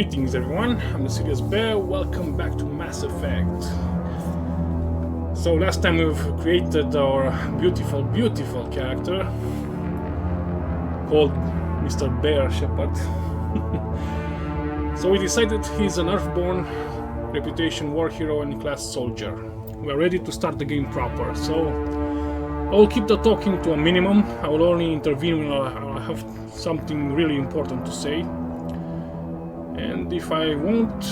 Greetings everyone, I'm the Serious Bear, welcome back to Mass Effect. So last time we've created our beautiful character called Mr. Bear Shepherd. So we decided he's an Earthborn reputation war hero and class soldier. We are ready to start the game proper, so I will keep the talking to a minimum. I will only intervene when I have something really important to say. And if I won't,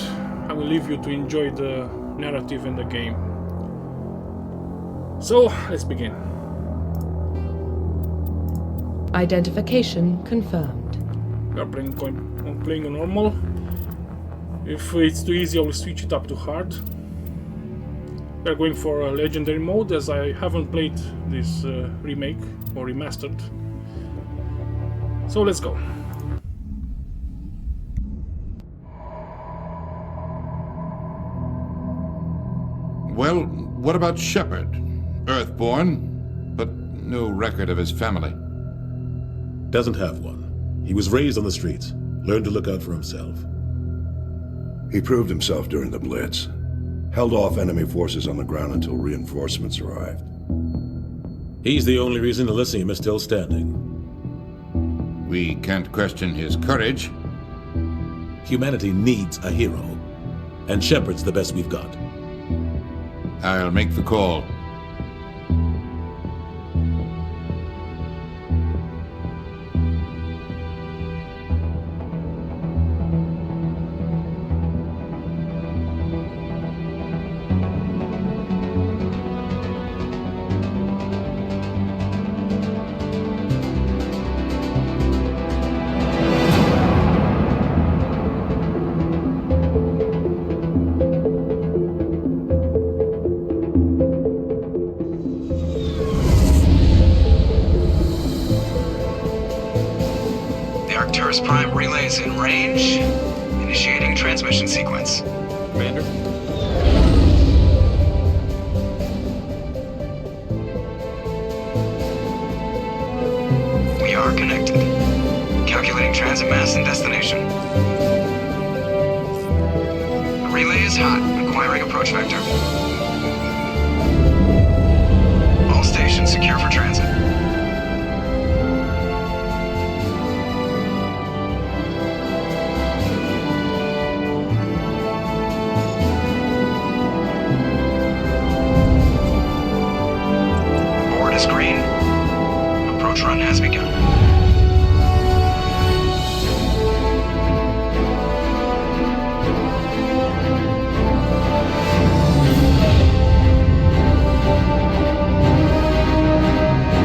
I will leave you to enjoy the narrative and the game. So, let's begin. Identification confirmed. We are playing on normal. If it's too easy, I will switch it up to hard. We are going for a legendary mode, as I haven't played this remake or remastered. So let's go. Well, what about Shepard? Earthborn, but no record of his family. Doesn't have one. He was raised on the streets, learned to look out for himself. He proved himself during the Blitz. Held off enemy forces on the ground until reinforcements arrived. He's the only reason Elysium is still standing. We can't question his courage. Humanity needs a hero, and Shepard's the best we've got. I'll make the call. Prime relays in range. Initiating transmission sequence. Commander? We are connected. Calculating transit mass and destination. The relay is hot. Acquiring approach vector. All stations secure for transit. Screen. Approach run has begun.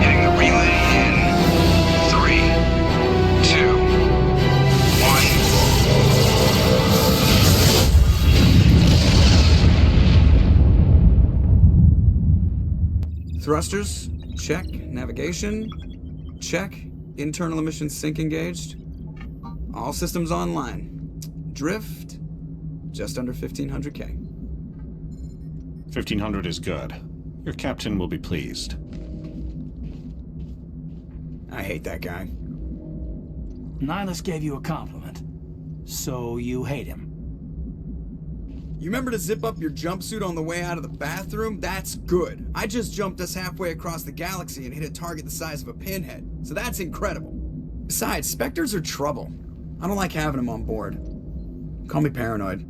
Hitting the relay in 3, 2, 1. Thrusters? Check. Navigation? Check. Internal emission sync engaged. All systems online. Drift? Just under 1500K. 1500 is good. Your captain will be pleased. I hate that guy. Nihilus gave you a compliment. So you hate him. You remember to zip up your jumpsuit on the way out of the bathroom? That's good. I just jumped us halfway across the galaxy and hit a target the size of a pinhead. So that's incredible. Besides, Spectres are trouble. I don't like having them on board. Call me paranoid.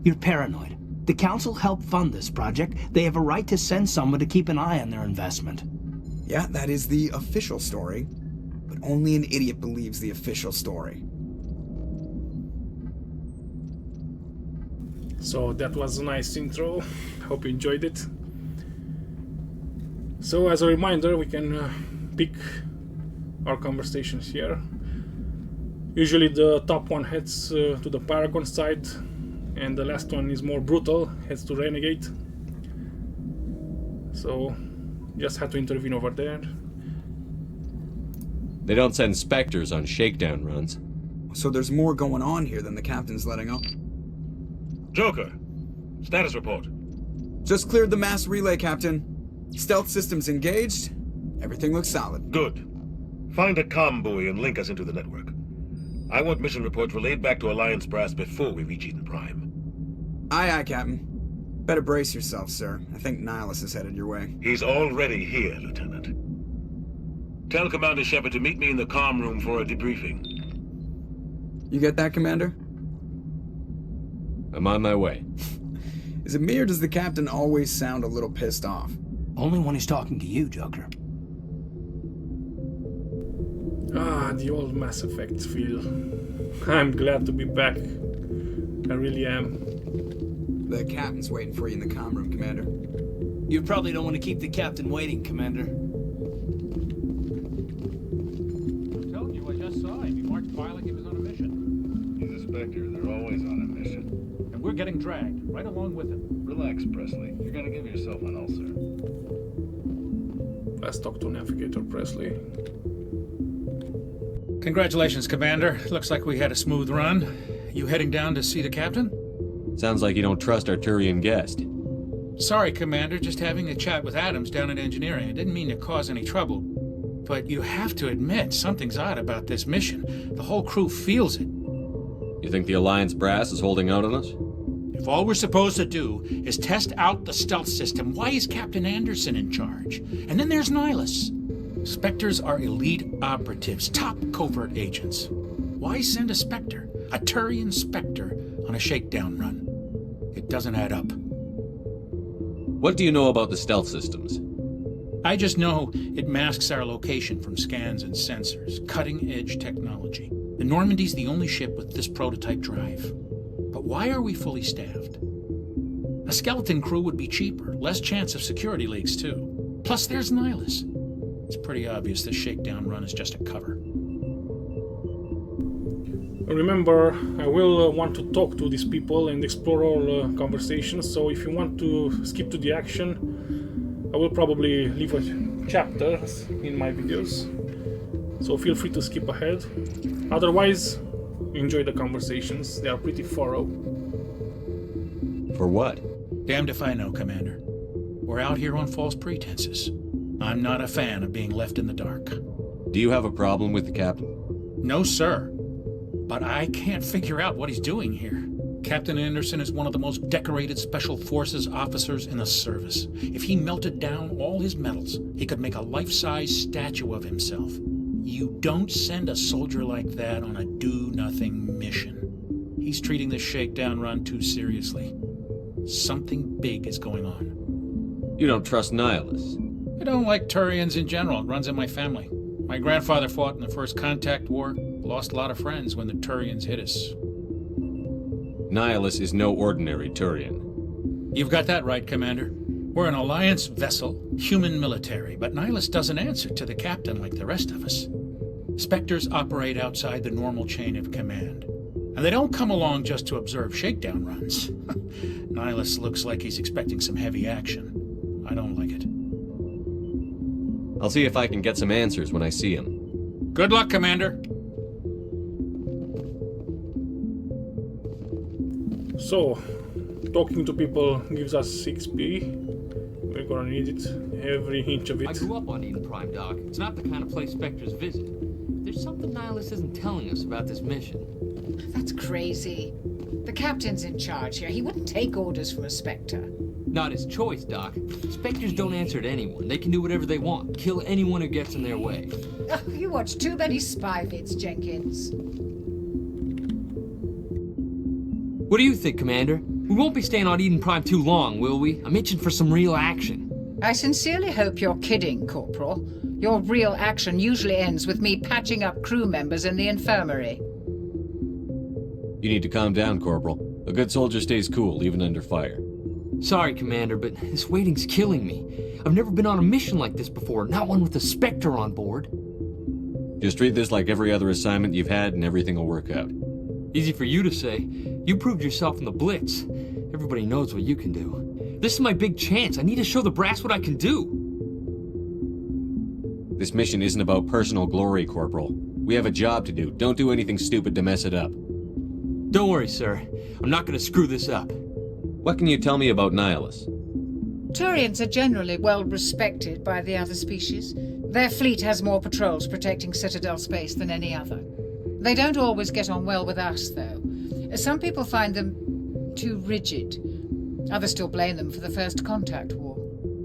You're paranoid. The Council helped fund this project. They have a right to send someone to keep an eye on their investment. Yeah, that is the official story. But only an idiot believes the official story. So that was a nice intro, hope you enjoyed it. So as a reminder, we can pick our conversations here. Usually the top one heads to the Paragon side, and the last one is more brutal, heads to Renegade. So just had to intervene over there. They don't send Spectres on shakedown runs. So there's more going on here than the captain's letting up. Joker, status report. Just cleared the mass relay, Captain. Stealth systems engaged. Everything looks solid. Good. Find a comm buoy and link us into the network. I want mission reports relayed back to Alliance Brass before we reach Eden Prime. Aye, aye, Captain. Better brace yourself, sir. I think Nihilus is headed your way. He's already here, Lieutenant. Tell Commander Shepard to meet me in the comm room for a debriefing. You get that, Commander? I'm on my way. Is it me or does the Captain always sound a little pissed off? Only when he's talking to you, Joker. Ah, the old Mass Effect feel. I'm glad to be back. I really am. The Captain's waiting for you in the comm room, Commander. You probably don't want to keep the Captain waiting, Commander. I'm telling you, I just saw him. He marched by like he was on a mission. He's a Spectre. They're always on a mission. And we're getting dragged, right along with him. Relax, Presley. You're gonna give yourself an ulcer. Let's talk to Navigator Presley. Congratulations, Commander. Looks like we had a smooth run. You heading down to see the Captain? Sounds like you don't trust our Turian guest. Sorry, Commander. Just having a chat with Adams down at Engineering. I didn't mean to cause any trouble. But you have to admit, something's odd about this mission. The whole crew feels it. You think the Alliance Brass is holding out on us? If all we're supposed to do is test out the stealth system, why is Captain Anderson in charge? And then there's Nihilus. Spectres are elite operatives, top covert agents. Why send a Spectre, a Turian Spectre, on a shakedown run? It doesn't add up. What do you know about the stealth systems? I just know it masks our location from scans and sensors. Cutting-edge technology. The Normandy's the only ship with this prototype drive. But why are we fully staffed? A skeleton crew would be cheaper, less chance of security leaks too. Plus there's Nihilus. It's pretty obvious this shakedown run is just a cover. Remember, I will want to talk to these people and explore all conversations, so if you want to skip to the action, I will probably leave a chapter in my videos, so feel free to skip ahead. Otherwise, enjoy the conversations, they are pretty thorough. For what? Damned if I know, Commander. We're out here on false pretenses. I'm not a fan of being left in the dark. Do you have a problem with the Captain? No, sir. But I can't figure out what he's doing here. Captain Anderson is one of the most decorated Special Forces officers in the service. If he melted down all his medals, he could make a life-size statue of himself. You don't send a soldier like that on a do-nothing mission. He's treating this shakedown run too seriously. Something big is going on. You don't trust Nihilus? I don't like Turians in general. It runs in my family. My grandfather fought in the First Contact War. Lost a lot of friends when the Turians hit us. Nihilus is no ordinary Turian. You've got that right, Commander. We're an Alliance vessel, human military, but Nihilus doesn't answer to the Captain like the rest of us. Spectres operate outside the normal chain of command. And they don't come along just to observe shakedown runs. Nihilus looks like he's expecting some heavy action. I don't like it. I'll see if I can get some answers when I see him. Good luck, Commander. So, talking to people gives us XP. We're gonna need it, every inch of it. I grew up on Eden Prime, Doc. It's not the kind of place Spectres visit. There's something Nihilus isn't telling us about this mission. That's crazy. The Captain's in charge here. He wouldn't take orders from a Spectre. Not his choice, Doc. Spectres don't answer to anyone. They can do whatever they want. Kill anyone who gets in their way. Oh, you watch too many spy vids, Jenkins. What do you think, Commander? We won't be staying on Eden Prime too long, will we? I'm itching for some real action. I sincerely hope you're kidding, Corporal. Your real action usually ends with me patching up crew members in the infirmary. You need to calm down, Corporal. A good soldier stays cool, even under fire. Sorry, Commander, but this waiting's killing me. I've never been on a mission like this before, not one with a Spectre on board. Just treat this like every other assignment you've had and everything will work out. Easy for you to say. You proved yourself in the Blitz. Everybody knows what you can do. This is my big chance. I need to show the brass what I can do. This mission isn't about personal glory, Corporal. We have a job to do. Don't do anything stupid to mess it up. Don't worry, sir. I'm not going to screw this up. What can you tell me about Nihilus? Turians are generally well respected by the other species. Their fleet has more patrols protecting Citadel space than any other. They don't always get on well with us, though. Some people find them too rigid. Others still blame them for the First Contact War.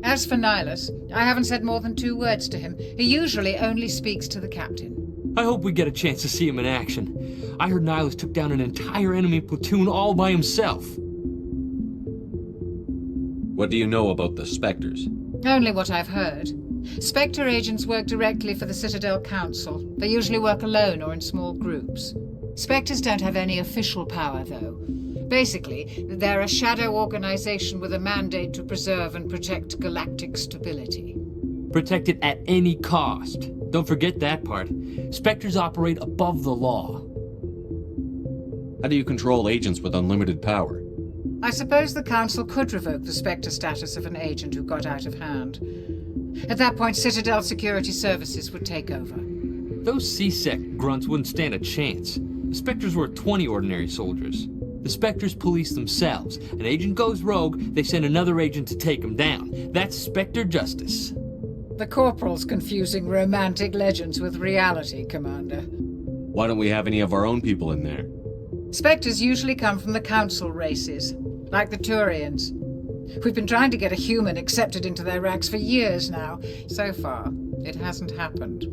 As for Nihilus, I haven't said more than 2 words to him. He usually only speaks to the captain. I hope we get a chance to see him in action. I heard Nihilus took down an entire enemy platoon all by himself. What do you know about the Spectres? Only what I've heard. Spectre agents work directly for the Citadel Council. They usually work alone or in small groups. Spectres don't have any official power, though. Basically, they're a shadow organization with a mandate to preserve and protect galactic stability. Protect it at any cost. Don't forget that part. Spectres operate above the law. How do you control agents with unlimited power? I suppose the Council could revoke the Spectre status of an agent who got out of hand. At that point, Citadel Security Services would take over. Those C-Sec grunts wouldn't stand a chance. The Spectres were 20 ordinary soldiers. The Spectres police themselves. An agent goes rogue, they send another agent to take him down. That's Spectre justice. The Corporal's confusing romantic legends with reality, Commander. Why don't we have any of our own people in there? Spectres usually come from the Council races, like the Turians. We've been trying to get a human accepted into their ranks for years now. So far, it hasn't happened.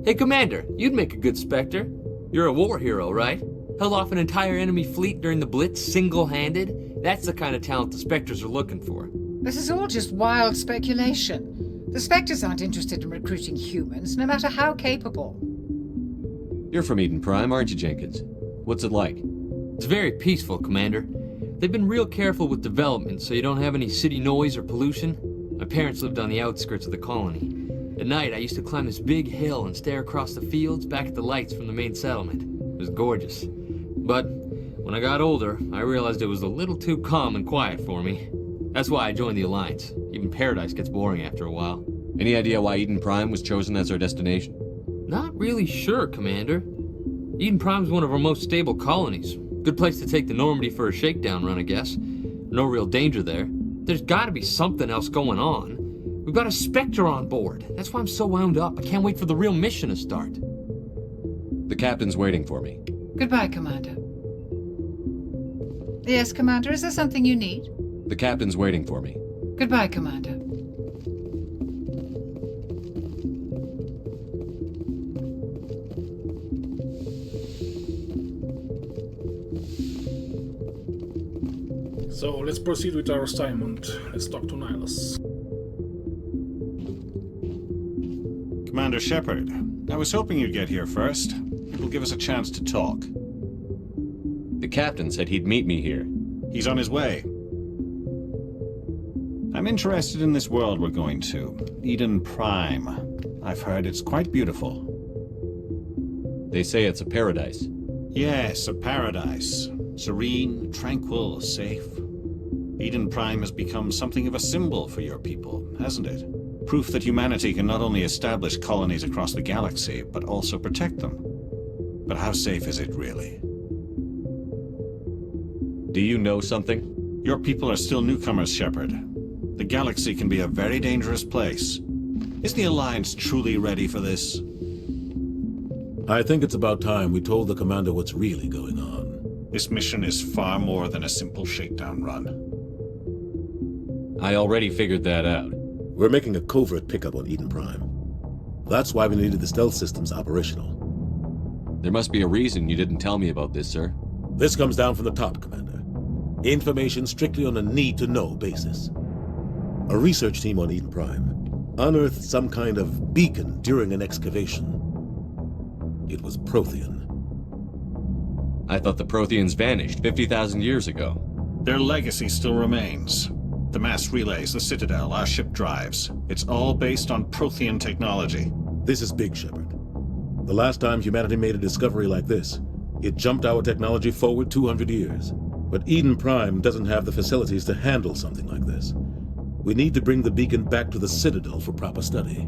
Hey, Commander, you'd make a good Spectre. You're a war hero, right? Held off an entire enemy fleet during the Blitz single-handed? That's the kind of talent the Spectres are looking for. This is all just wild speculation. The Spectres aren't interested in recruiting humans, no matter how capable. You're from Eden Prime, aren't you, Jenkins? What's it like? It's very peaceful, Commander. They've been real careful with development, so you don't have any city noise or pollution. My parents lived on the outskirts of the colony. At night, I used to climb this big hill and stare across the fields back at the lights from the main settlement. It was gorgeous. But when I got older, I realized it was a little too calm and quiet for me. That's why I joined the Alliance. Even Paradise gets boring after a while. Any idea why Eden Prime was chosen as our destination? Not really sure, Commander. Eden Prime's one of our most stable colonies. Good place to take the Normandy for a shakedown run, I guess. No real danger there. There's gotta be something else going on. We've got a Spectre on board. That's why I'm so wound up. I can't wait for the real mission to start. The captain's waiting for me. Goodbye, Commander. Yes, Commander, is there something you need? The captain's waiting for me. Goodbye, Commander. So let's proceed with our assignment. Let's talk to Nihilus. Commander Shepard, I was hoping you'd get here first. It will give us a chance to talk. The captain said he'd meet me here. He's on his way. I'm interested in this world we're going to, Eden Prime. I've heard it's quite beautiful. They say it's a paradise. Yes, a paradise. Serene, tranquil, safe. Eden Prime has become something of a symbol for your people, hasn't it? Proof that humanity can not only establish colonies across the galaxy, but also protect them. But how safe is it really? Do you know something? Your people are still newcomers, Shepard. The galaxy can be a very dangerous place. Is the Alliance truly ready for this? I think it's about time we told the commander what's really going on. This mission is far more than a simple shakedown run. I already figured that out. We're making a covert pickup on Eden Prime. That's why we needed the stealth systems operational. There must be a reason you didn't tell me about this, sir. This comes down from the top, Commander. Information strictly on a need-to-know basis. A research team on Eden Prime unearthed some kind of beacon during an excavation. It was Prothean. I thought the Protheans vanished 50,000 years ago. Their legacy still remains. The mass relays, the Citadel, our ship drives. It's all based on Prothean technology. This is big, Shepard. The last time humanity made a discovery like this, it jumped our technology forward 200 years. But Eden Prime doesn't have the facilities to handle something like this. We need to bring the beacon back to the Citadel for proper study.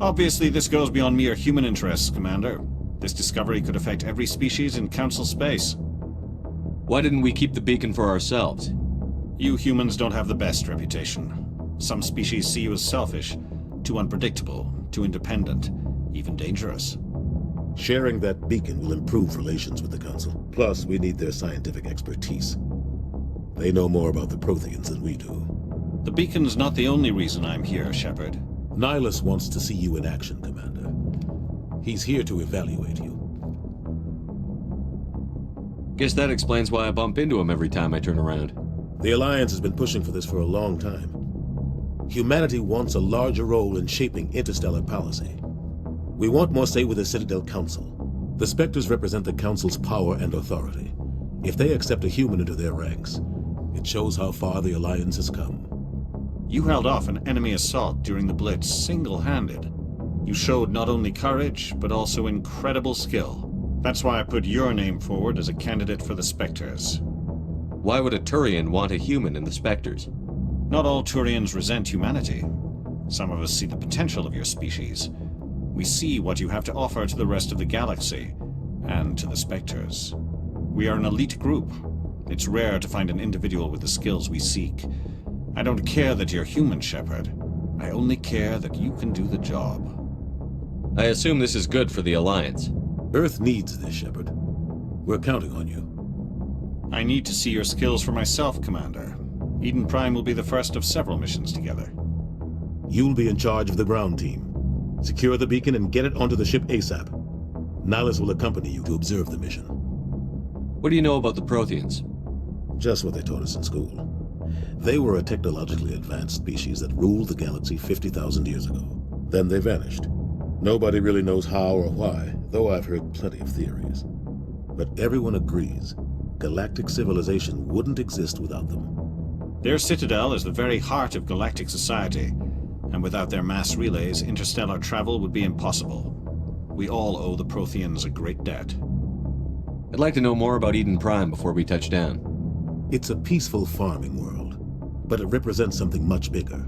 Obviously, this goes beyond mere human interests, Commander. This discovery could affect every species in Council space. Why didn't we keep the beacon for ourselves? You humans don't have the best reputation. Some species see you as selfish, too unpredictable, too independent, even dangerous. Sharing that beacon will improve relations with the Council. Plus, we need their scientific expertise. They know more about the Protheans than we do. The beacon's not the only reason I'm here, Shepard. Nihilus wants to see you in action, Commander. He's here to evaluate you. Guess that explains why I bump into him every time I turn around. The Alliance has been pushing for this for a long time. Humanity wants a larger role in shaping interstellar policy. We want more say with the Citadel Council. The Spectres represent the Council's power and authority. If they accept a human into their ranks, it shows how far the Alliance has come. You held off an enemy assault during the Blitz single-handed. You showed not only courage, but also incredible skill. That's why I put your name forward as a candidate for the Spectres. Why would a Turian want a human in the Spectres? Not all Turians resent humanity. Some of us see the potential of your species. We see what you have to offer to the rest of the galaxy, and to the Spectres. We are an elite group. It's rare to find an individual with the skills we seek. I don't care that you're human, Shepard. I only care that you can do the job. I assume this is good for the Alliance. Earth needs this, Shepard. We're counting on you. I need to see your skills for myself, Commander. Eden Prime will be the first of several missions together. You'll be in charge of the ground team. Secure the beacon and get it onto the ship ASAP. Nihilus will accompany you to observe the mission. What do you know about the Protheans? Just what they taught us in school. They were a technologically advanced species that ruled the galaxy 50,000 years ago. Then they vanished. Nobody really knows how or why, though I've heard plenty of theories. But everyone agrees galactic civilization wouldn't exist without them. Their citadel is the very heart of galactic society, and without their mass relays, interstellar travel would be impossible. We all owe the Protheans a great debt. I'd like to know more about Eden Prime before we touch down. It's a peaceful farming world, but it represents something much bigger.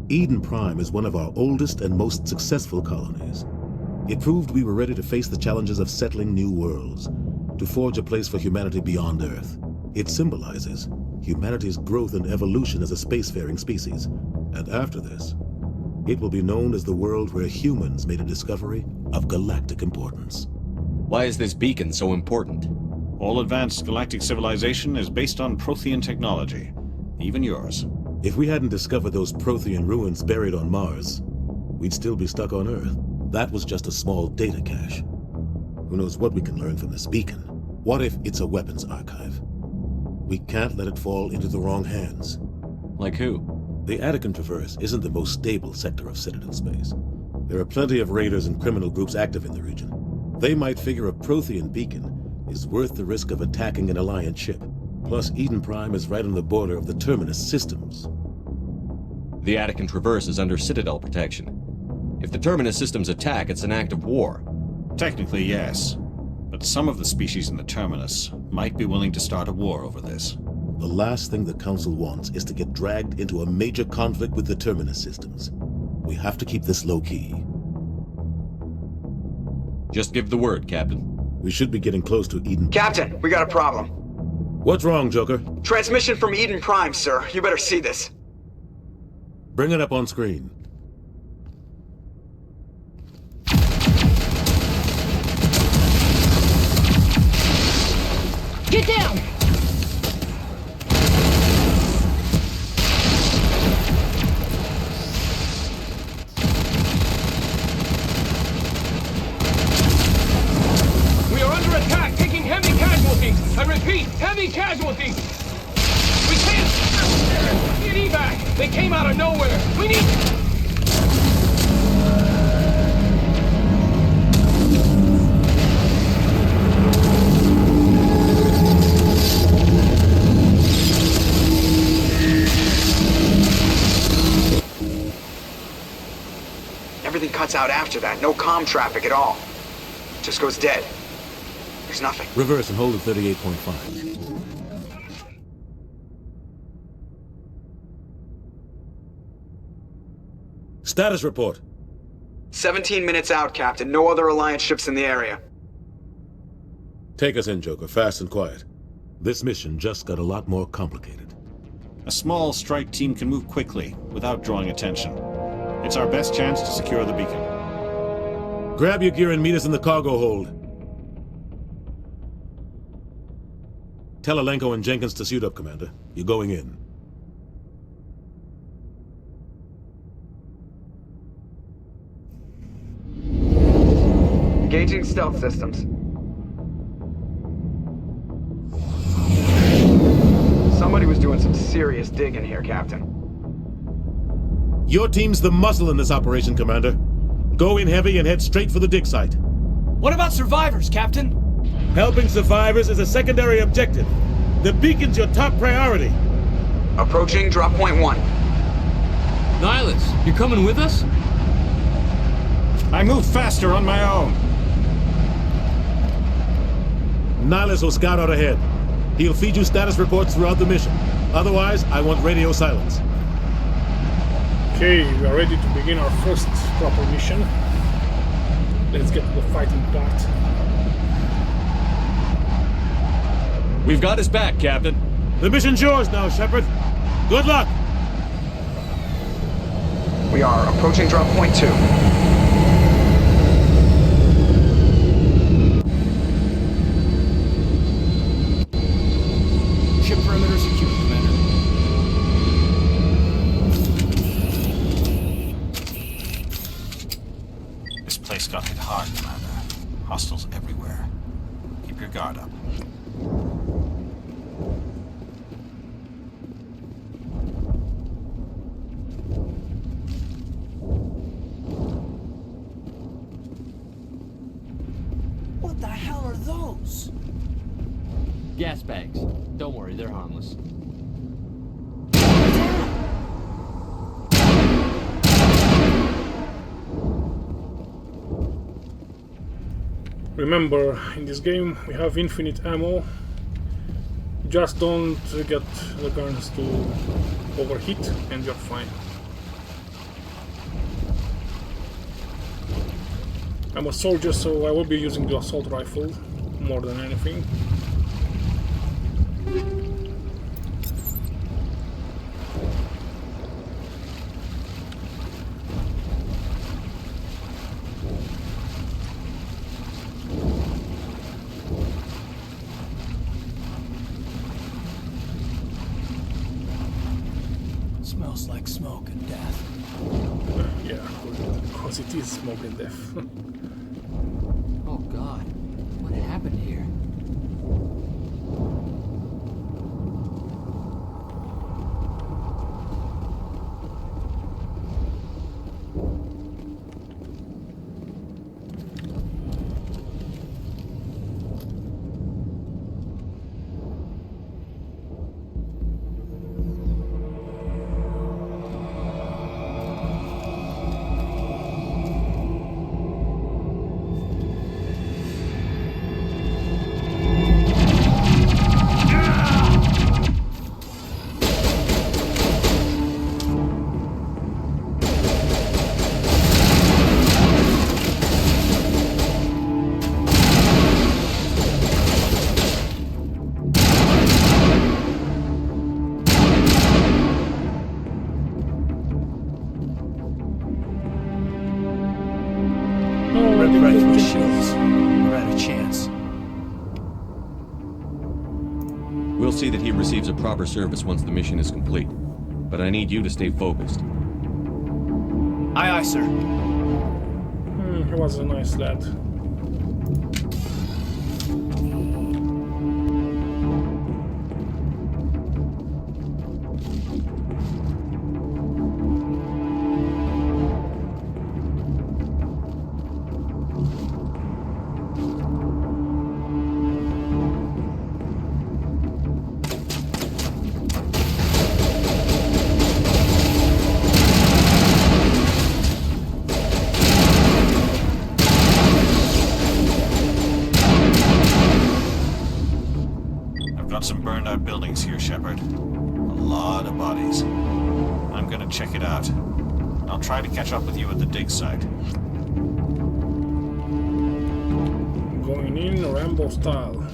Eden Prime is one of our oldest and most successful colonies. It proved we were ready to face the challenges of settling new worlds, to forge a place for humanity beyond Earth. It symbolizes humanity's growth and evolution as a spacefaring species. And after this, it will be known as the world where humans made a discovery of galactic importance. Why is this beacon so important? All advanced galactic civilization is based on Prothean technology, even yours. If we hadn't discovered those Prothean ruins buried on Mars, we'd still be stuck on Earth. That was just a small data cache. Who knows what we can learn from this beacon? What if it's a weapons archive? We can't let it fall into the wrong hands. Like who? The Attican Traverse isn't the most stable sector of Citadel space. There are plenty of raiders and criminal groups active in the region. They might figure a Prothean beacon is worth the risk of attacking an Alliance ship. Plus, Eden Prime is right on the border of the Terminus systems. The Attican Traverse is under Citadel protection. If the Terminus systems attack, it's an act of war. Technically, yes. But some of the species in the Terminus might be willing to start a war over this. The last thing the Council wants is to get dragged into a major conflict with the Terminus systems. We have to keep this low-key. Just give the word, Captain. We should be getting close to Eden. Captain, we got a problem. What's wrong, Joker? Transmission from Eden Prime, sir. You better see this. Bring it up on screen. Get down! We are under attack, taking heavy casualties. I repeat, heavy casualties. We can't get evac. They came out of nowhere. We need... Everything cuts out after that. No comm traffic at all. Just goes dead. There's nothing. Reverse and hold at 38.5. Status report. 17 minutes out, Captain. No other Alliance ships in the area. Take us in, Joker, fast and quiet. This mission just got a lot more complicated. A small strike team can move quickly, without drawing attention. It's our best chance to secure the beacon. Grab your gear and meet us in the cargo hold. Tell Alenko and Jenkins to suit up, Commander. You're going in. Engaging stealth systems. Somebody was doing some serious digging here, Captain. Your team's the muscle in this operation, Commander. Go in heavy and head straight for the dig site. What about survivors, Captain? Helping survivors is a secondary objective. The beacon's your top priority. Approaching drop point 1. Nihilus, you coming with us? I move faster on my own. Nihilus will scout out ahead. He'll feed you status reports throughout the mission. Otherwise, I want radio silence. Okay, we are ready to begin our first proper mission. Let's get to the fighting part. We've got his back, Captain. The mission's yours now, Shepard. Good luck! We are approaching drop point 2. Ship perimeter secure, Commander. This place got hit hard, Commander. Hostiles everywhere. Keep your guard up. What the hell are those? Gas bags. Don't worry, they're harmless. Remember, in this game we have infinite ammo. Just don't get the guns to overheat and you're fine. I'm a soldier, so I will be using the assault rifle more than anything. Smells like smoke and death. Yeah, because it is smoke and death. Oh God, what happened here? Ready for shields. We're at a chance. We'll see that he receives a proper service once the mission is complete. But I need you to stay focused. Aye, aye, sir. He was a nice lad. Some burned out buildings here, Shepard. A lot of bodies. I'm gonna check it out. I'll try to catch up with you at the dig site. Going in Rambo style.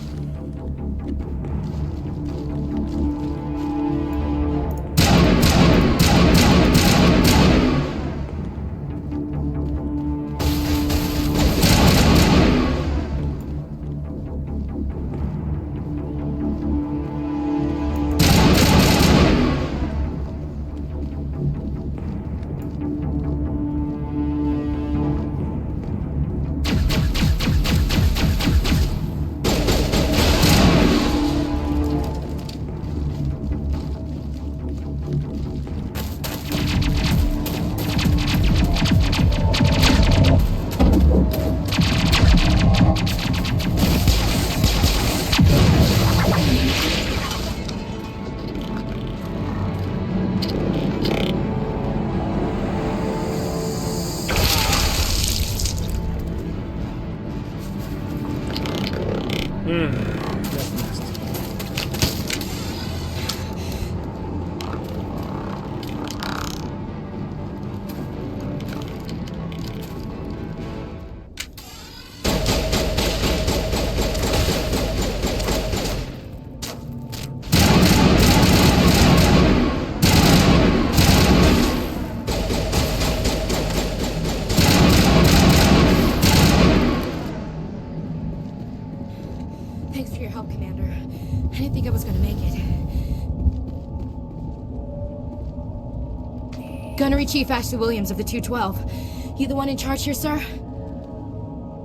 Gunnery Chief Ashley Williams of the 212. You the one in charge here, sir?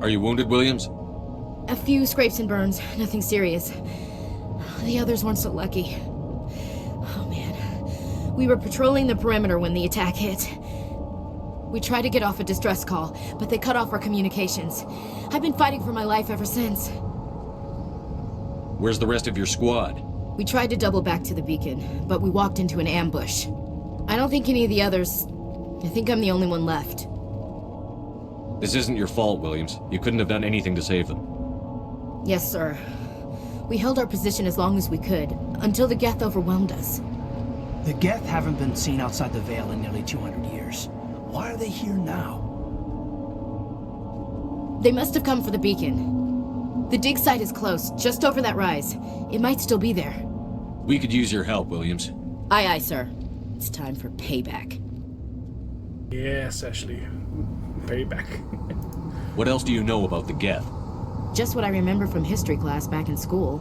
Are you wounded, Williams? A few scrapes and burns, nothing serious. The others weren't so lucky. Oh man. We were patrolling the perimeter when the attack hit. We tried to get off a distress call, but they cut off our communications. I've been fighting for my life ever since. Where's the rest of your squad? We tried to double back to the beacon, but we walked into an ambush. I don't think any of the others... I think I'm the only one left. This isn't your fault, Williams. You couldn't have done anything to save them. Yes, sir. We held our position as long as we could, until the Geth overwhelmed us. The Geth haven't been seen outside the Veil in nearly 200 years. Why are they here now? They must have come for the beacon. The dig site is close, just over that rise. It might still be there. We could use your help, Williams. Aye, aye, sir. It's time for payback. Yes, Ashley. Payback. What else do you know about the Geth? Just what I remember from history class back in school.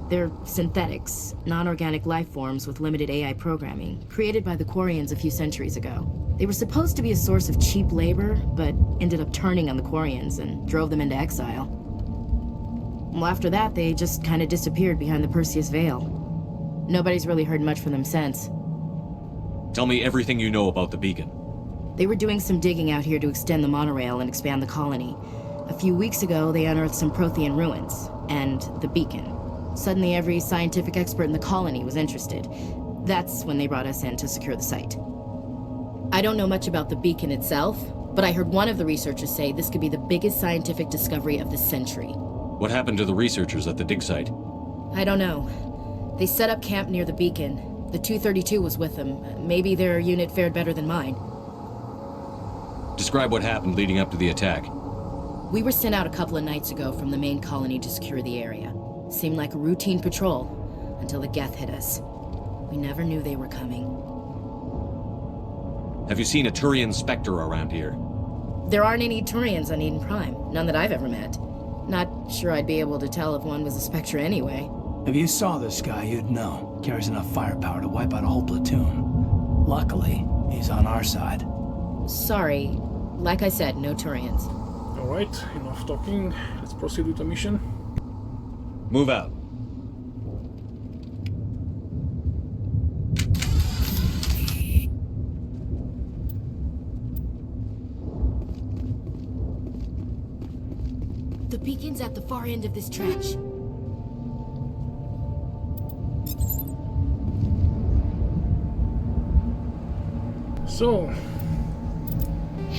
They're synthetics, non-organic life forms with limited AI programming, created by the Quarians a few centuries ago. They were supposed to be a source of cheap labor, but ended up turning on the Quarians and drove them into exile. Well, after that, they just kind of disappeared behind the Perseus Veil. Nobody's really heard much from them since. Tell me everything you know about the beacon. They were doing some digging out here to extend the monorail and expand the colony. A few weeks ago, they unearthed some Prothean ruins, and the beacon. Suddenly, every scientific expert in the colony was interested. That's when they brought us in to secure the site. I don't know much about the beacon itself, but I heard one of the researchers say this could be the biggest scientific discovery of the century. What happened to the researchers at the dig site? I don't know. They set up camp near the beacon. The 232 was with them. Maybe their unit fared better than mine. Describe what happened leading up to the attack. We were sent out a couple of nights ago from the main colony to secure the area. Seemed like a routine patrol, until the Geth hit us. We never knew they were coming. Have you seen a Turian Spectre around here? There aren't any Turians on Eden Prime. None that I've ever met. Not sure I'd be able to tell if one was a Spectre anyway. If you saw this guy, you'd know. Carries enough firepower to wipe out a whole platoon. Luckily, he's on our side. Sorry. Like I said, no Turians. Alright, enough talking. Let's proceed with the mission. Move out. The beacon's at the far end of this trench. So,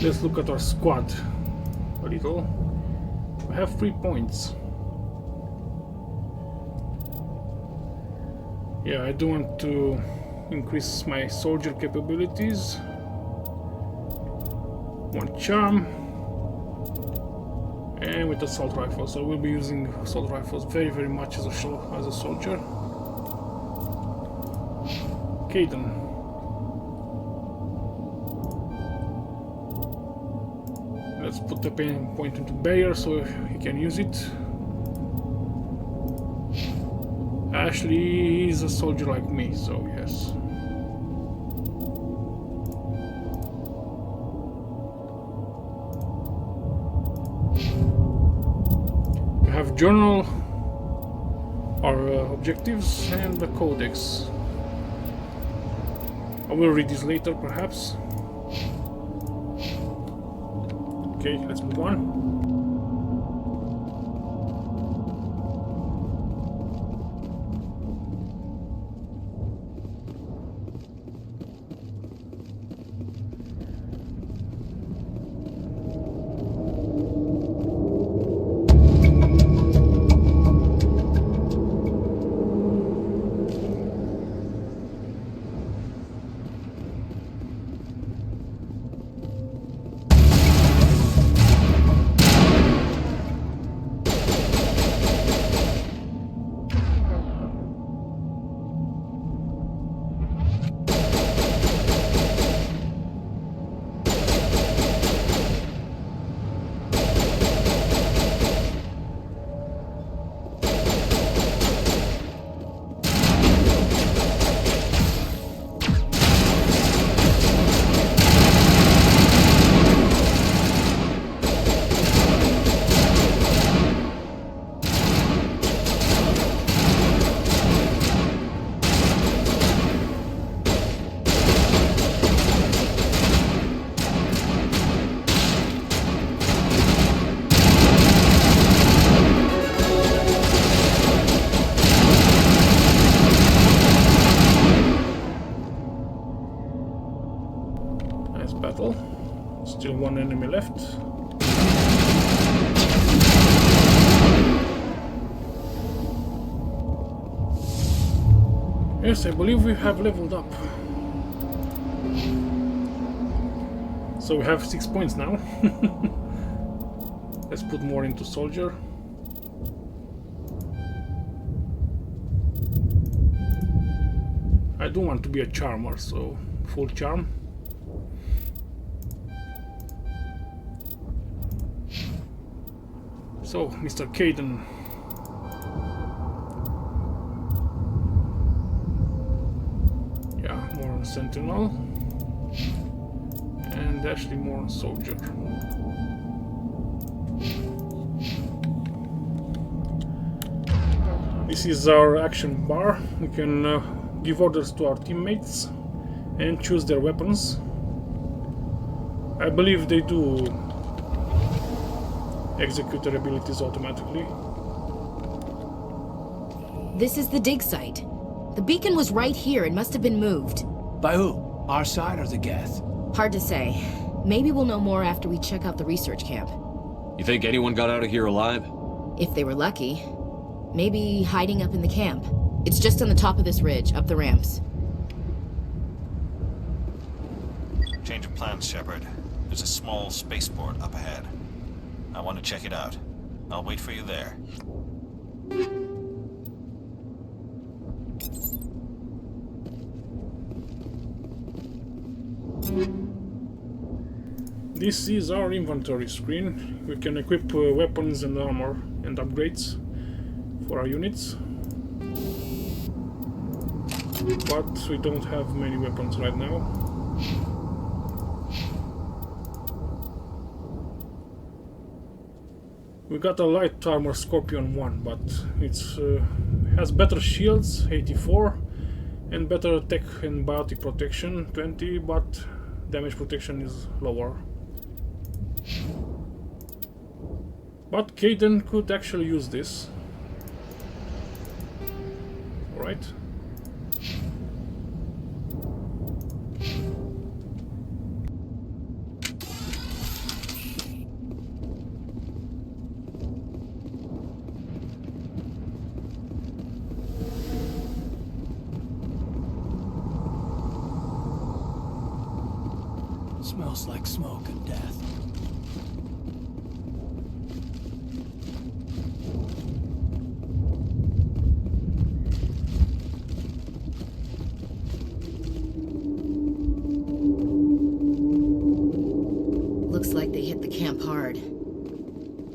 let's look at our squad a little. We have 3 points. Yeah, I do want to increase my soldier capabilities. 1 charm. And with assault rifle, so we'll be using assault rifles very much as a soldier. Okay then. Let's put the pain point into barrier so he can use it. Ashley is a soldier like me, so yes. We have journal, our objectives, and the codex. I will read this later, perhaps. Okay, let's move on. Nice battle. Still one enemy left. Yes, I believe we have leveled up. So we have 6 points now. Let's put more into soldier. I do want to be a charmer, so full charm. So, Mr. Caden. Yeah, more on Sentinel. And actually more on Soldier. This is our action bar. We can give orders to our teammates and choose their weapons. I believe they do execute their abilities automatically. This is the dig site. The beacon was right here. It must have been moved. By who? Our side or the Geth? Hard to say. Maybe we'll know more after we check out the research camp. You think anyone got out of here alive? If they were lucky. Maybe hiding up in the camp. It's just on the top of this ridge, up the ramps. Change of plans, Shepard. There's a small spaceport up ahead. I want to check it out. I'll wait for you there. This is our inventory screen. We can equip weapons and armor and upgrades for our units. But we don't have many weapons right now. We got a light armor Scorpion 1, but it's has better shields, 84, and better tech and biotic protection, 20, but damage protection is lower. But Caden could actually use this. Alright. Smells like smoke and death. Looks like they hit the camp hard.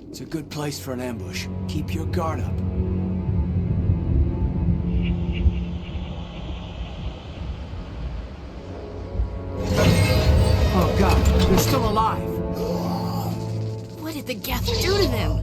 It's a good place for an ambush. Keep your guard up. Oh god, they're still alive! What did the Geth do to them?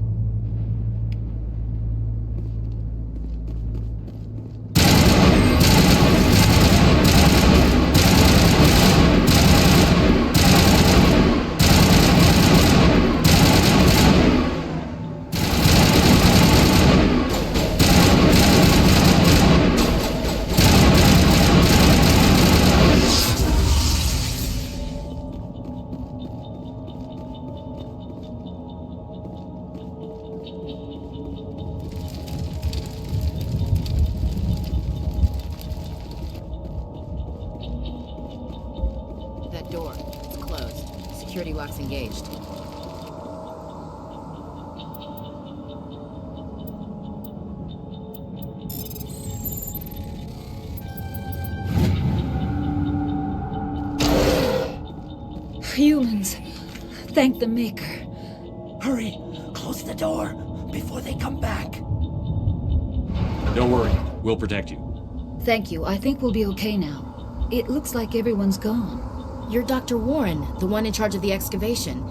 Door. It's closed. Security lock's engaged. Humans. Thank the Maker. Hurry! Close the door before they come back. Don't worry. We'll protect you. Thank you. I think we'll be okay now. It looks like everyone's gone. You're Dr. Warren, the one in charge of the excavation.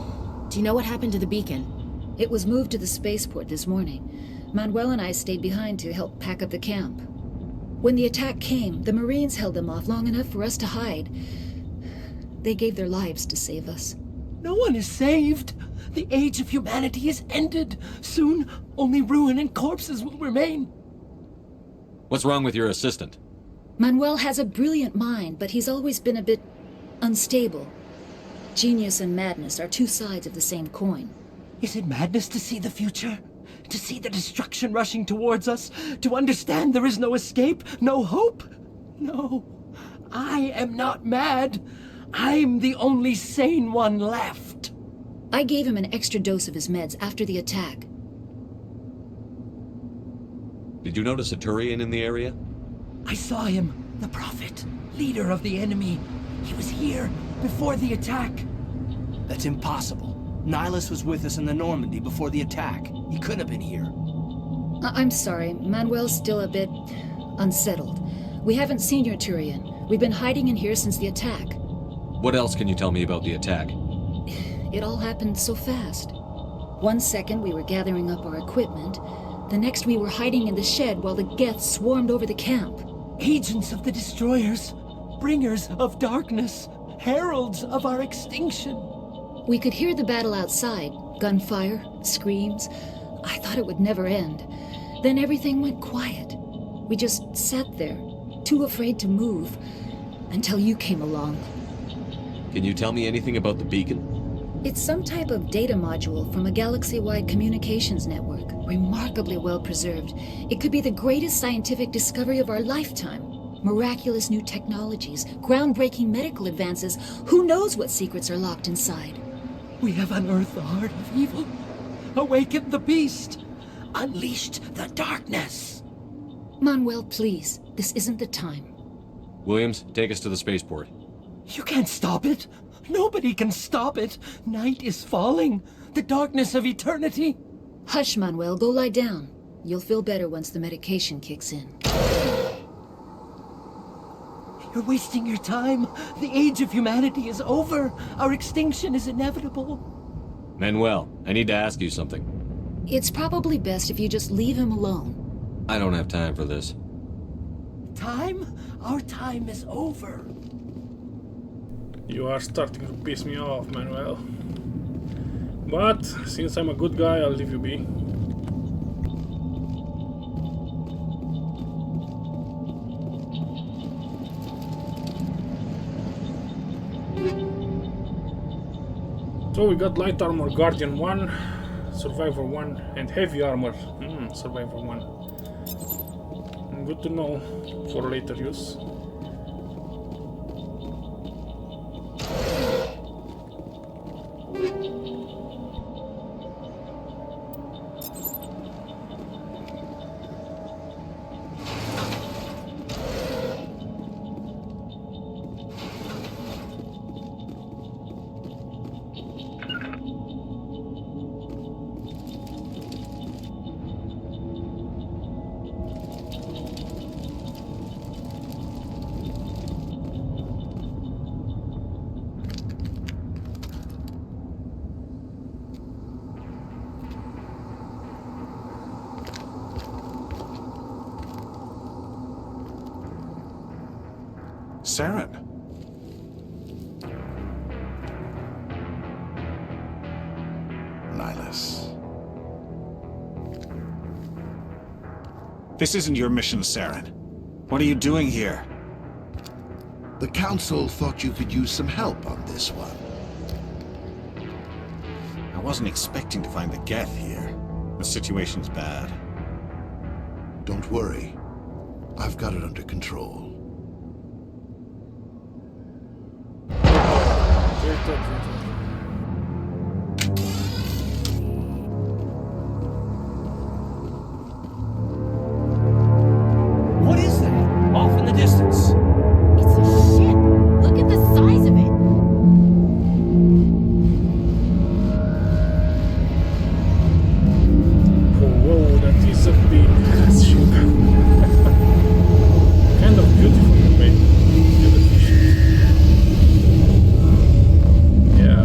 Do you know what happened to the beacon? It was moved to the spaceport this morning. Manuel and I stayed behind to help pack up the camp. When the attack came, the Marines held them off long enough for us to hide. They gave their lives to save us. No one is saved. The age of humanity is ended. Soon, only ruin and corpses will remain. What's wrong with your assistant? Manuel has a brilliant mind, but he's always been a bit unstable. Genius and madness are two sides of the same coin. Is it madness to see the future? To see the destruction rushing towards us? To understand there is no escape? No hope? No. I am not mad. I'm the only sane one left. I gave him an extra dose of his meds after the attack. Did you notice a Turian in the area? I saw him. The Prophet. Leader of the enemy. He was here before the attack. That's impossible. Nihilus was with us in the Normandy before the attack. He couldn't have been here. I'm sorry. Manuel's still a bit unsettled. We haven't seen your Turian. We've been hiding in here since the attack. What else can you tell me about the attack? It all happened so fast. 1 second we were gathering up our equipment. The next we were hiding in the shed while the Geth swarmed over the camp. Agents of the destroyers. Bringers of darkness. Heralds of our extinction. We could hear the battle outside. Gunfire, screams. I thought it would never end. Then everything went quiet. We just sat there, too afraid to move, until you came along. Can you tell me anything about the beacon? It's some type of data module from a galaxy-wide communications network, remarkably well preserved. It could be the greatest scientific discovery of our lifetime. Miraculous new technologies, groundbreaking medical advances. Who knows what secrets are locked inside? We have unearthed the heart of evil, awakened the beast, unleashed the darkness. Manuel, please, this isn't the time. Williams, take us to the spaceport. You can't stop it. Nobody can stop it. Night is falling. The darkness of eternity. Hush, Manuel, go lie down. You'll feel better once the medication kicks in. You're wasting your time. The age of humanity is over. Our extinction is inevitable. Manuel, I need to ask you something. It's probably best if you just leave him alone. I don't have time for this. Time? Our time is over. You are starting to piss me off, Manuel. But, since I'm a good guy, I'll leave you be. So we got light armor Guardian 1, Survivor 1, and heavy armor Survivor 1. Good to know for later use. Saren. Nihilus. This isn't your mission, Saren. What are you doing here? The Council thought you could use some help on this one. I wasn't expecting to find the Geth here. The situation's bad. Don't worry. I've got it under control. What is that? Off in the distance. It's a ship. Look at the size of it. Whoa, that is a big ship. Kind of beautiful, right? Yeah.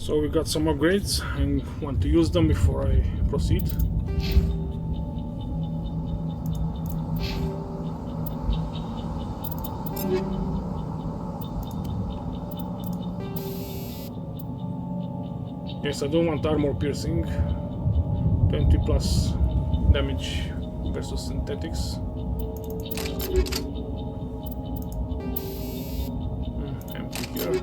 So we got some upgrades and want to use them before I proceed. Yes, I don't want armor piercing. 20 plus damage versus synthetics. Empty here.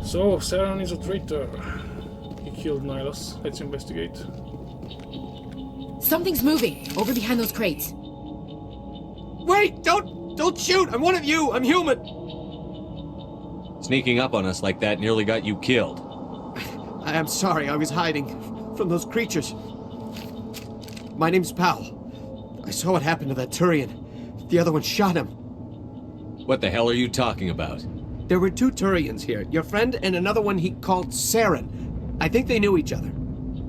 So, Saren is a traitor. He killed Nihilus. Let's investigate. Something's moving over behind those crates. Wait! Don't shoot! I'm one of you! I'm human! Sneaking up on us like that nearly got you killed. I am sorry, I was hiding from those creatures. My name's Powell. I saw what happened to that Turian. The other one shot him. What the hell are you talking about? There were 2 Turians here. Your friend and another one he called Saren. I think they knew each other.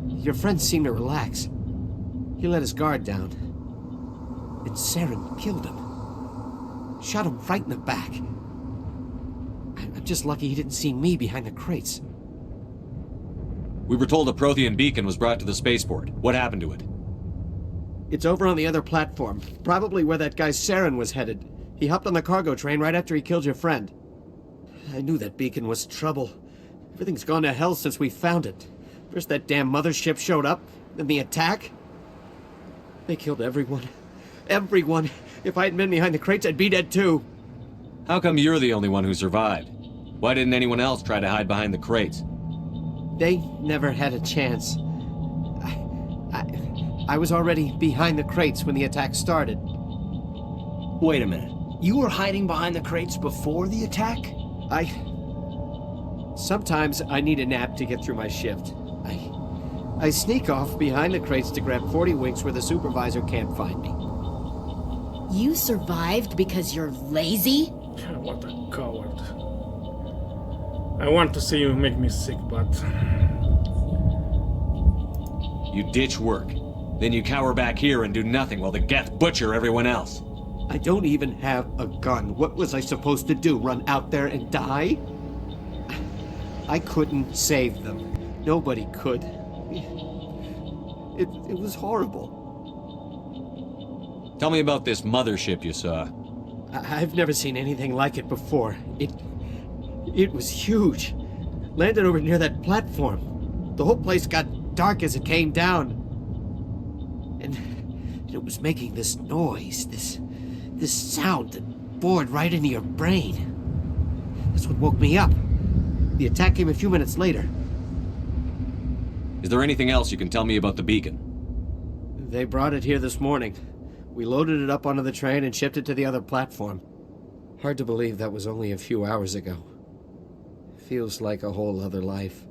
Your friend seemed to relax. He let his guard down. And Saren killed him. Shot him right in the back. I'm just lucky he didn't see me behind the crates. We were told a Prothean beacon was brought to the spaceport. What happened to it? It's over on the other platform. Probably where that guy Saren was headed. He hopped on the cargo train right after he killed your friend. I knew that beacon was trouble. Everything's gone to hell since we found it. First that damn mothership showed up, then the attack. They killed everyone. Everyone. If I hadn't been behind the crates, I'd be dead too. How come you're the only one who survived? Why didn't anyone else try to hide behind the crates? They never had a chance. I was already behind the crates when the attack started. Wait a minute. You were hiding behind the crates before the attack? Sometimes I need a nap to get through my shift. I sneak off behind the crates to grab 40 winks where the supervisor can't find me. You survived because you're lazy? What a coward. I want to say you make me sick, but... You ditch work. Then you cower back here and do nothing while the Geth butcher everyone else. I don't even have a gun. What was I supposed to do? Run out there and die? I couldn't save them. Nobody could. It was horrible. Tell me about this mothership you saw. I've never seen anything like it before. It was huge. Landed over near that platform. The whole place got dark as it came down. And it was making this noise, this sound that bored right into your brain. That's what woke me up. The attack came a few minutes later. Is there anything else you can tell me about the beacon? They brought it here this morning. We loaded it up onto the train and shipped it to the other platform. Hard to believe that was only a few hours ago. Feels like a whole other life.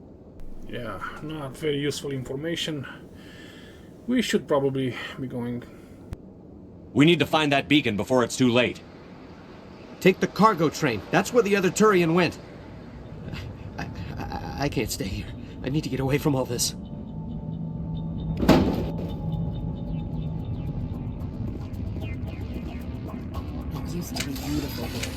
Yeah, not very useful information. We should probably be going. We need to find that beacon before it's too late. Take the cargo train. That's where the other Turian went. I can't stay here. I need to get away from all this. It used to be beautiful here.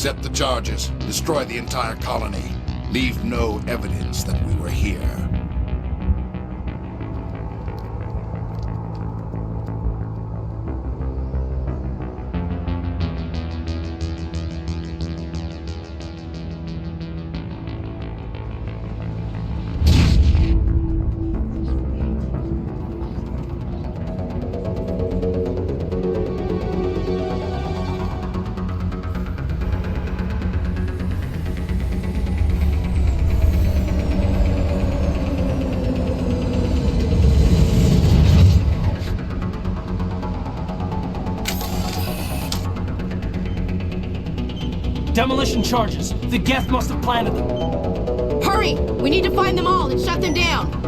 Accept the charges. Destroy the entire colony. Leave no evidence that we were here. Demolition charges. The Geth must have planted them. Hurry! We need to find them all and shut them down!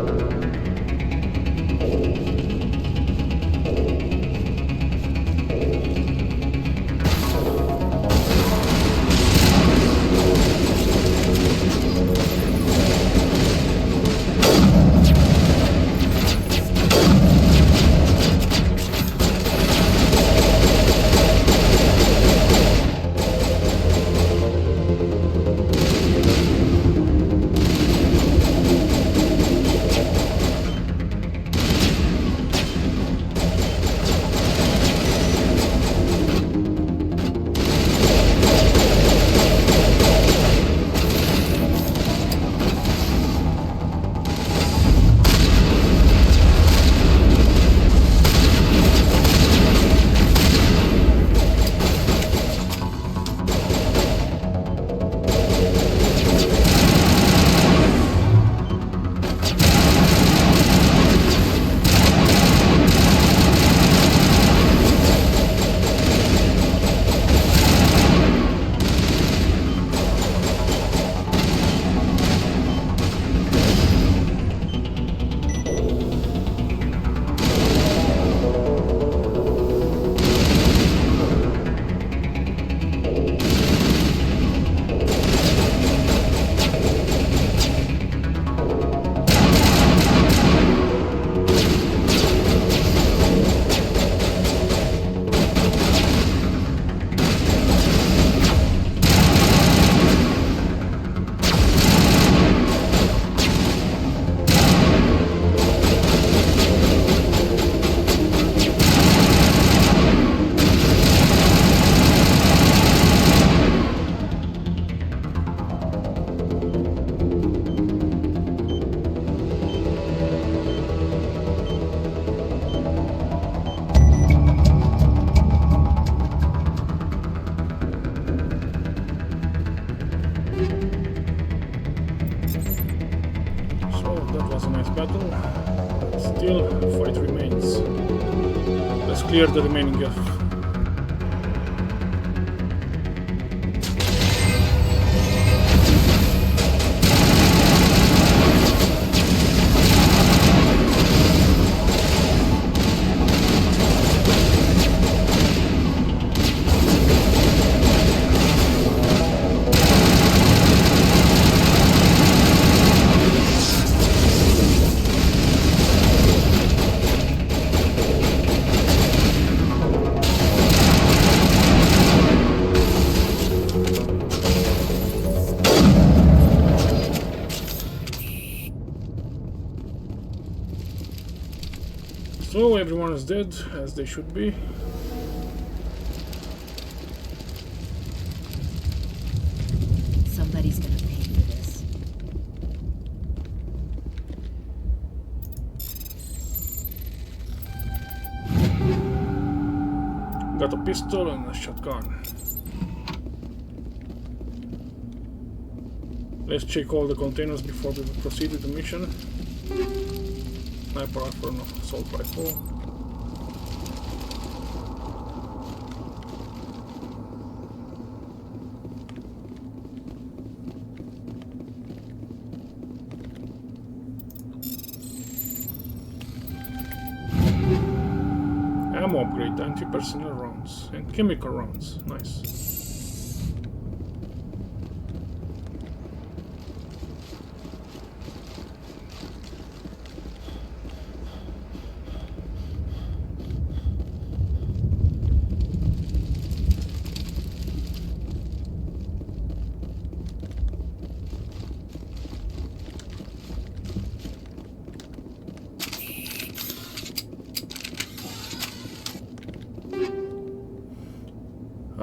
Still, fight remains. Let's clear the remaining Geth. So everyone is dead, as they should be. Somebody's gonna pay for this. Got a pistol and a shotgun. Let's check all the containers before we proceed with the mission. Sniper rifle, no, assault rifle. Ammo upgrade, anti-personnel rounds and chemical rounds. Nice.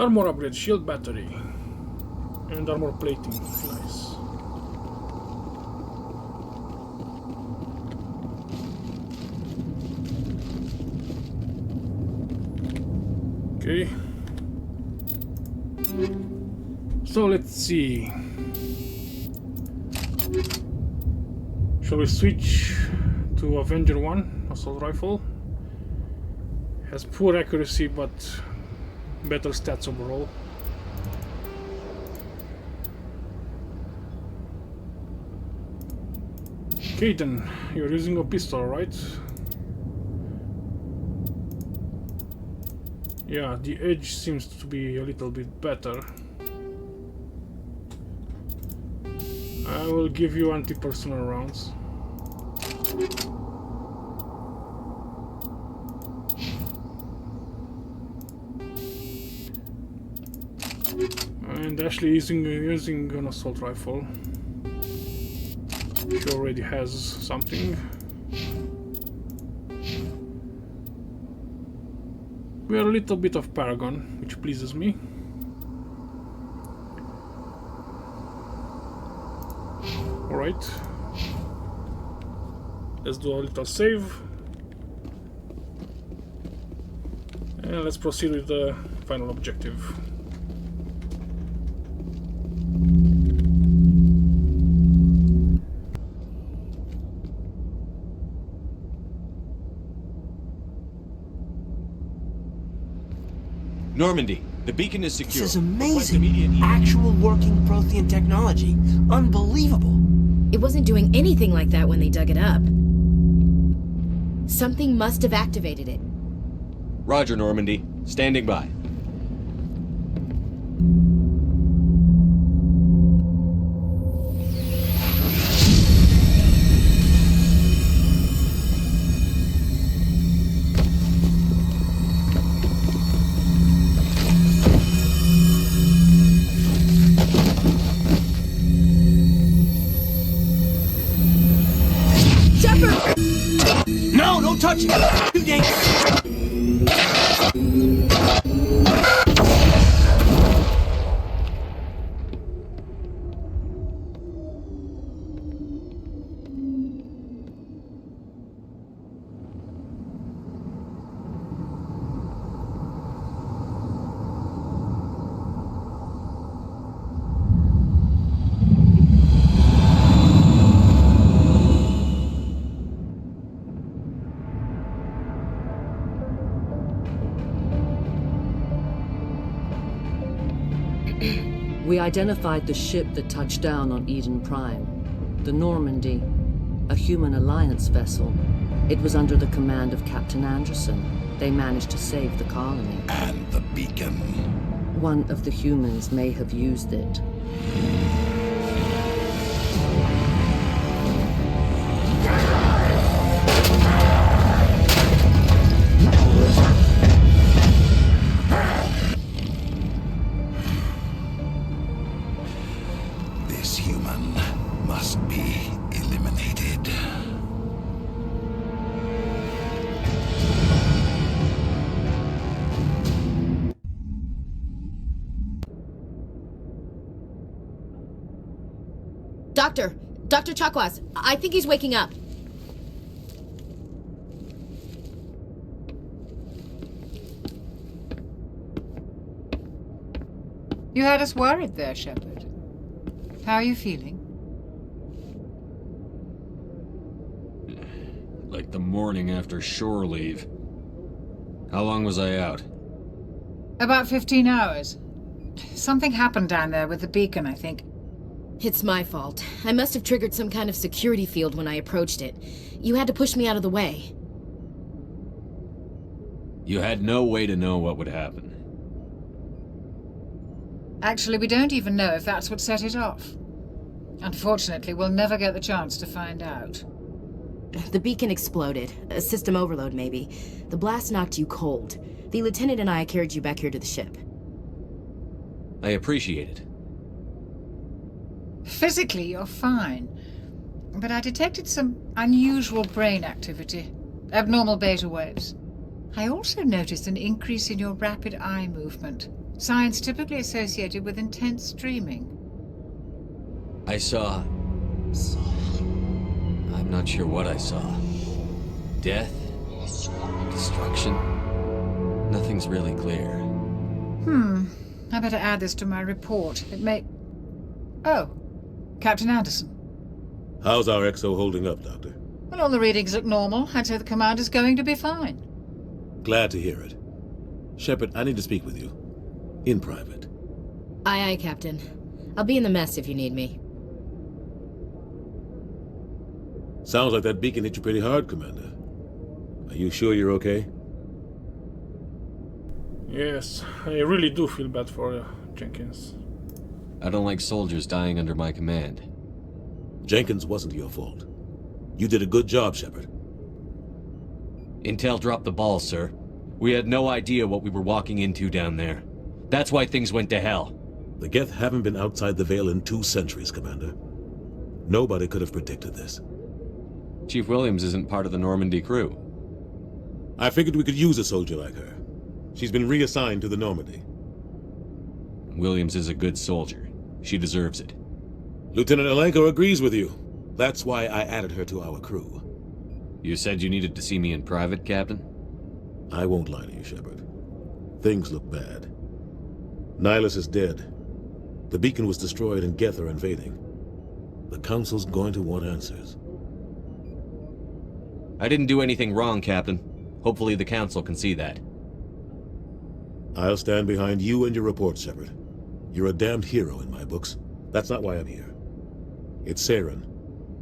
Armor upgrade, shield battery. And armor plating. Nice. Okay. So let's see. Shall we switch to Avenger 1 assault rifle? Has poor accuracy but better stats overall. Okay then, you're using a pistol, right? Yeah, the edge seems to be a little bit better. I will give you anti-personnel rounds. And Ashley using an assault rifle. She already has something. We are a little bit of Paragon, which pleases me. Alright. Let's do a little save. And let's proceed with the final objective. Normandy, the beacon is secure. This is amazing. Actual working Prothean technology. Unbelievable. It wasn't doing anything like that when they dug it up. Something must have activated it. Roger, Normandy. Standing by. No, don't touch it! Too dangerous! We identified the ship that touched down on Eden Prime. The Normandy, a human alliance vessel. It was under the command of Captain Anderson. They managed to save the colony. And the beacon. One of the humans may have used it. This human must be eliminated. Dr. Chakwas, I think he's waking up. You had us worried there, Shepard. How are you feeling? Like the morning after shore leave. How long was I out? About 15 hours. Something happened down there with the beacon, I think. It's my fault. I must have triggered some kind of security field when I approached it. You had to push me out of the way. You had no way to know what would happen. Actually, we don't even know if that's what set it off. Unfortunately, we'll never get the chance to find out. The beacon exploded. A system overload, maybe. The blast knocked you cold. The lieutenant and I carried you back here to the ship. I appreciate it. Physically, you're fine. But I detected some unusual brain activity. Abnormal beta waves. I also noticed an increase in your rapid eye movement. Signs typically associated with intense dreaming. I saw... I'm not sure what I saw. Death? Destruction? Nothing's really clear. I better add this to my report. It may... Oh, Captain Anderson. How's our XO holding up, Doctor? Well, all the readings look normal. I'd say the commander's going to be fine. Glad to hear it. Shepard, I need to speak with you. In private. Aye, Captain. I'll be in the mess if you need me. Sounds like that beacon hit you pretty hard, Commander. Are you sure you're okay? Yes, I really do feel bad for Jenkins. I don't like soldiers dying under my command. Jenkins wasn't your fault. You did a good job, Shepard. Intel dropped the ball, sir. We had no idea what we were walking into down there. That's why things went to hell. The Geth haven't been outside the Veil in 2 centuries, Commander. Nobody could have predicted this. Chief Williams isn't part of the Normandy crew. I figured we could use a soldier like her. She's been reassigned to the Normandy. Williams is a good soldier. She deserves it. Lieutenant Alenko agrees with you. That's why I added her to our crew. You said you needed to see me in private, Captain? I won't lie to you, Shepard. Things look bad. Nihilus is dead. The beacon was destroyed and Geth are invading. The Council's going to want answers. I didn't do anything wrong, Captain. Hopefully the Council can see that. I'll stand behind you and your report, Shepard. You're a damned hero in my books. That's not why I'm here. It's Saren,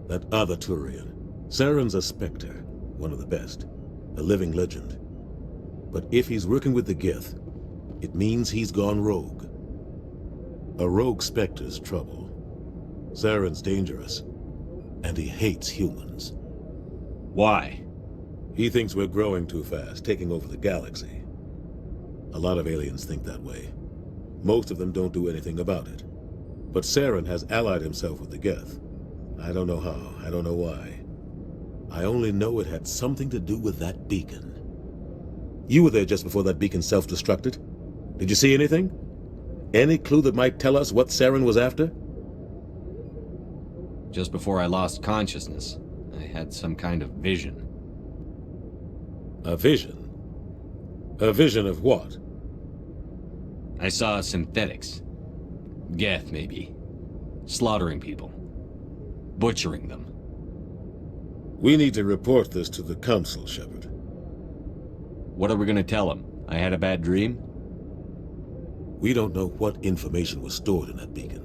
that other Turian. Saren's a Spectre, one of the best, a living legend. But if he's working with the Geth, it means he's gone rogue. A rogue Spectre's trouble. Saren's dangerous, and he hates humans. Why? He thinks we're growing too fast, taking over the galaxy. A lot of aliens think that way. Most of them don't do anything about it. But Saren has allied himself with the Geth. I don't know how, I don't know why. I only know it had something to do with that beacon. You were there just before that beacon self-destructed. Did you see anything? Any clue that might tell us what Saren was after? Just before I lost consciousness, I had some kind of vision. A vision? A vision of what? I saw synthetics. Geth, maybe. Slaughtering people. Butchering them. We need to report this to the Council, Shepard. What are we gonna tell them? I had a bad dream? We don't know what information was stored in that beacon.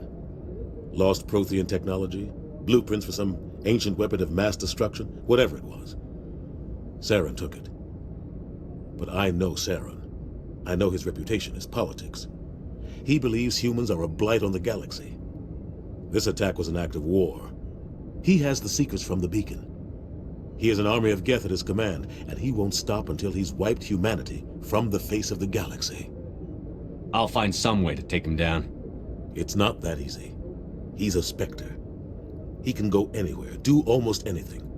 Lost Prothean technology? Blueprints for some ancient weapon of mass destruction? Whatever it was. Saren took it. But I know Saren. I know his reputation is politics. He believes humans are a blight on the galaxy. This attack was an act of war. He has the secrets from the beacon. He has an army of Geth at his command, and he won't stop until he's wiped humanity from the face of the galaxy. I'll find some way to take him down. It's not that easy. He's a Spectre. He can go anywhere, do almost anything.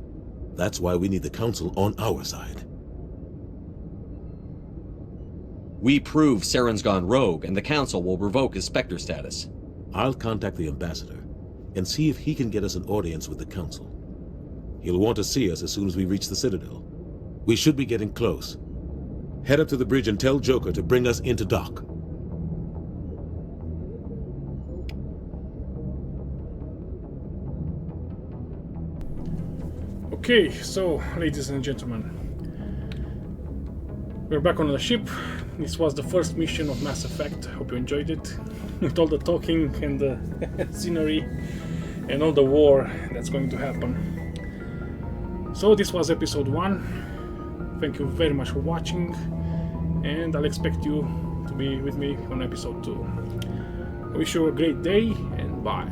That's why we need the Council on our side. We prove Saren's gone rogue, and the Council will revoke his Spectre status. I'll contact the Ambassador and see if he can get us an audience with the Council. He'll want to see us as soon as we reach the Citadel. We should be getting close. Head up to the bridge and tell Joker to bring us into dock. Okay, so, ladies and gentlemen, we're back on the ship. This was the first mission of Mass Effect. Hope you enjoyed it. With all the talking and the scenery and all the war that's going to happen. So this was episode 1. Thank you very much for watching, and I'll expect you to be with me on episode 2. I wish you a great day, and bye.